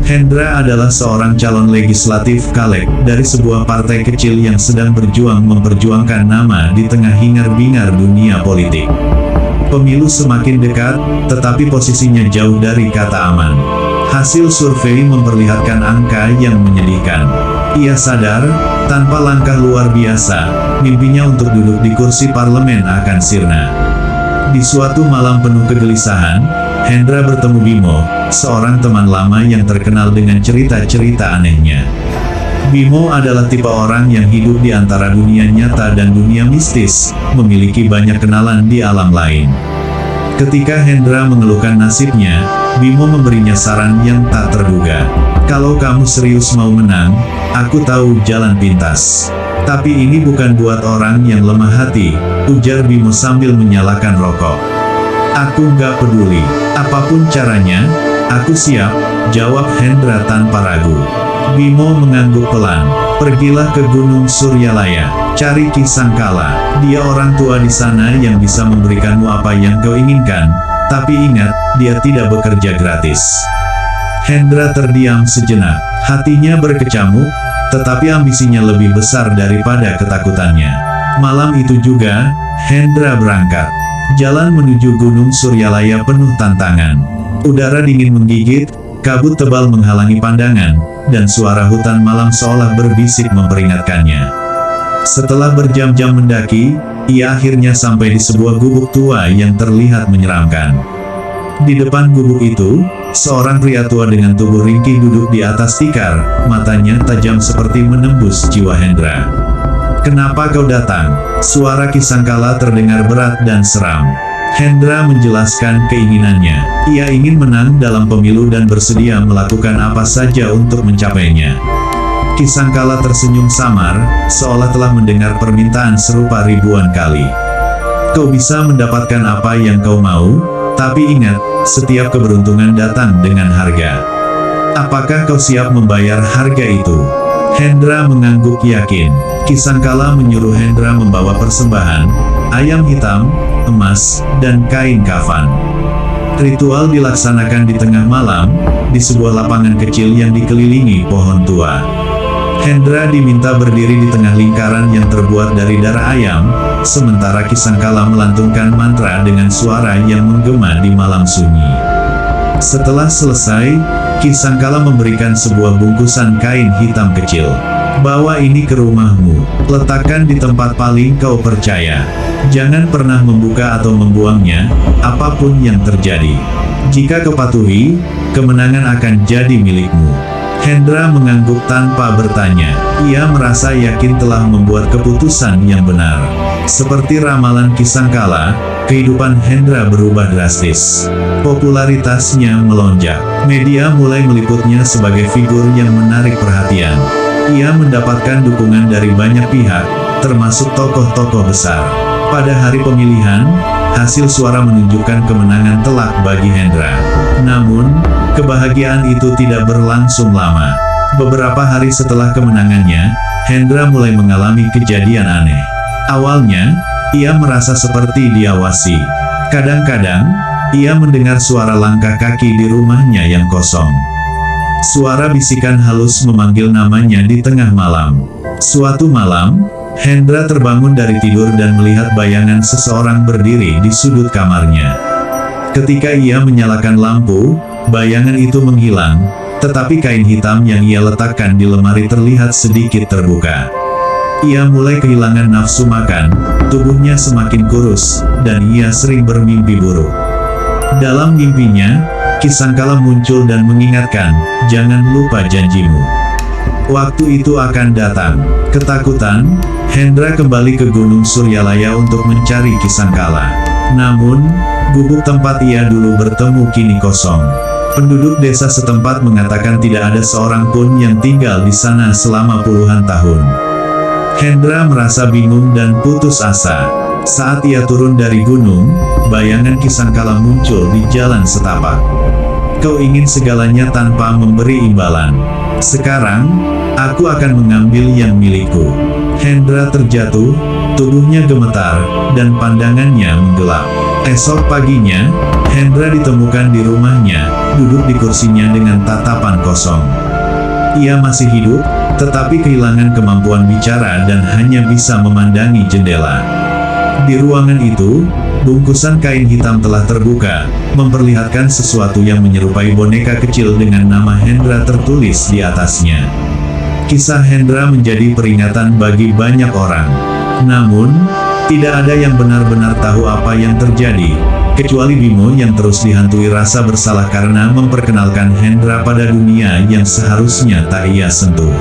Hendra adalah seorang calon legislatif caleg dari sebuah partai kecil yang sedang berjuang memperjuangkan nama di tengah hingar-bingar dunia politik. Pemilu semakin dekat, tetapi posisinya jauh dari kata aman. Hasil survei memperlihatkan angka yang menyedihkan. Ia sadar, tanpa langkah luar biasa, mimpinya untuk duduk di kursi parlemen akan sirna. Di suatu malam penuh kegelisahan, Hendra bertemu Bimo, seorang teman lama yang terkenal dengan cerita-cerita anehnya. Bimo adalah tipe orang yang hidup di antara dunia nyata dan dunia mistis, memiliki banyak kenalan di alam lain. Ketika Hendra mengeluhkan nasibnya, Bimo memberinya saran yang tak terduga. Kalau kamu serius mau menang, aku tahu jalan pintas. Tapi ini bukan buat orang yang lemah hati, ujar Bimo sambil menyalakan rokok. Aku nggak peduli, apapun caranya, aku siap, jawab Hendra tanpa ragu. Bimo mengangguk pelan. Pergilah ke Gunung Suryalaya, cari Ki Sangkala. Dia orang tua di sana yang bisa memberikanmu apa yang kau inginkan. Tapi ingat, dia tidak bekerja gratis. Hendra terdiam sejenak, hatinya berkecamuk, tetapi ambisinya lebih besar daripada ketakutannya. Malam itu juga, Hendra berangkat. Jalan menuju Gunung Suryalaya penuh tantangan. Udara dingin menggigit, kabut tebal menghalangi pandangan, dan suara hutan malam seolah berbisik memperingatkannya. Setelah berjam-jam mendaki, ia akhirnya sampai di sebuah gubuk tua yang terlihat menyeramkan. Di depan gubuk itu, seorang pria tua dengan tubuh ringkih duduk di atas tikar, matanya tajam seperti menembus jiwa Hendra. Kenapa kau datang? Suara Ki Sangkala terdengar berat dan seram. Hendra menjelaskan keinginannya. Ia ingin menang dalam pemilu dan bersedia melakukan apa saja untuk mencapainya. Ki Sangkala tersenyum samar, seolah telah mendengar permintaan serupa ribuan kali. Kau bisa mendapatkan apa yang kau mau, tapi ingat, setiap keberuntungan datang dengan harga. Apakah kau siap membayar harga itu? Hendra mengangguk yakin. Ki Sangkala menyuruh Hendra membawa persembahan, ayam hitam, emas, dan kain kafan. Ritual dilaksanakan di tengah malam, di sebuah lapangan kecil yang dikelilingi pohon tua. Hendra diminta berdiri di tengah lingkaran yang terbuat dari darah ayam, sementara Ki Sangkala melantunkan mantra dengan suara yang menggema di malam sunyi. Setelah selesai, Ki Sangkala memberikan sebuah bungkusan kain hitam kecil. Bawa ini ke rumahmu, letakkan di tempat paling kau percaya. Jangan pernah membuka atau membuangnya, apapun yang terjadi. Jika kau patuhi, kemenangan akan jadi milikmu. Hendra mengangguk tanpa bertanya. Ia merasa yakin telah membuat keputusan yang benar. Seperti ramalan Ki Sangkala, kehidupan Hendra berubah drastis. Popularitasnya melonjak. Media mulai meliputnya sebagai figur yang menarik perhatian. Ia mendapatkan dukungan dari banyak pihak, termasuk tokoh-tokoh besar. Pada hari pemilihan, hasil suara menunjukkan kemenangan telak bagi Hendra. Namun, kebahagiaan itu tidak berlangsung lama. Beberapa hari setelah kemenangannya, Hendra mulai mengalami kejadian aneh. Awalnya, ia merasa seperti diawasi. Kadang-kadang, ia mendengar suara langkah kaki di rumahnya yang kosong. Suara bisikan halus memanggil namanya di tengah malam. Suatu malam, Hendra terbangun dari tidur dan melihat bayangan seseorang berdiri di sudut kamarnya. Ketika ia menyalakan lampu, bayangan itu menghilang, tetapi kain hitam yang ia letakkan di lemari terlihat sedikit terbuka. Ia mulai kehilangan nafsu makan, tubuhnya semakin kurus, dan ia sering bermimpi buruk. Dalam mimpinya, Ki Sangkala muncul dan mengingatkan, jangan lupa janjimu. Waktu itu akan datang. Ketakutan, Hendra kembali ke Gunung Suryalaya untuk mencari Ki Sangkala. Namun, gubuk tempat ia dulu bertemu kini kosong. Penduduk desa setempat mengatakan tidak ada seorang pun yang tinggal di sana selama puluhan tahun. Hendra merasa bingung dan putus asa. Saat ia turun dari gunung, bayangan Ki Sangkala muncul di jalan setapak. Kau ingin segalanya tanpa memberi imbalan. Sekarang, aku akan mengambil yang milikku. Hendra terjatuh, tubuhnya gemetar, dan pandangannya menggelap. Esok paginya, Hendra ditemukan di rumahnya, duduk di kursinya dengan tatapan kosong. Ia masih hidup, tetapi kehilangan kemampuan bicara dan hanya bisa memandangi jendela. Di ruangan itu, bungkusan kain hitam telah terbuka, memperlihatkan sesuatu yang menyerupai boneka kecil dengan nama Hendra tertulis di atasnya. Kisah Hendra menjadi peringatan bagi banyak orang. Namun, tidak ada yang benar-benar tahu apa yang terjadi, kecuali Bimo yang terus dihantui rasa bersalah karena memperkenalkan Hendra pada dunia yang seharusnya tak ia sentuh.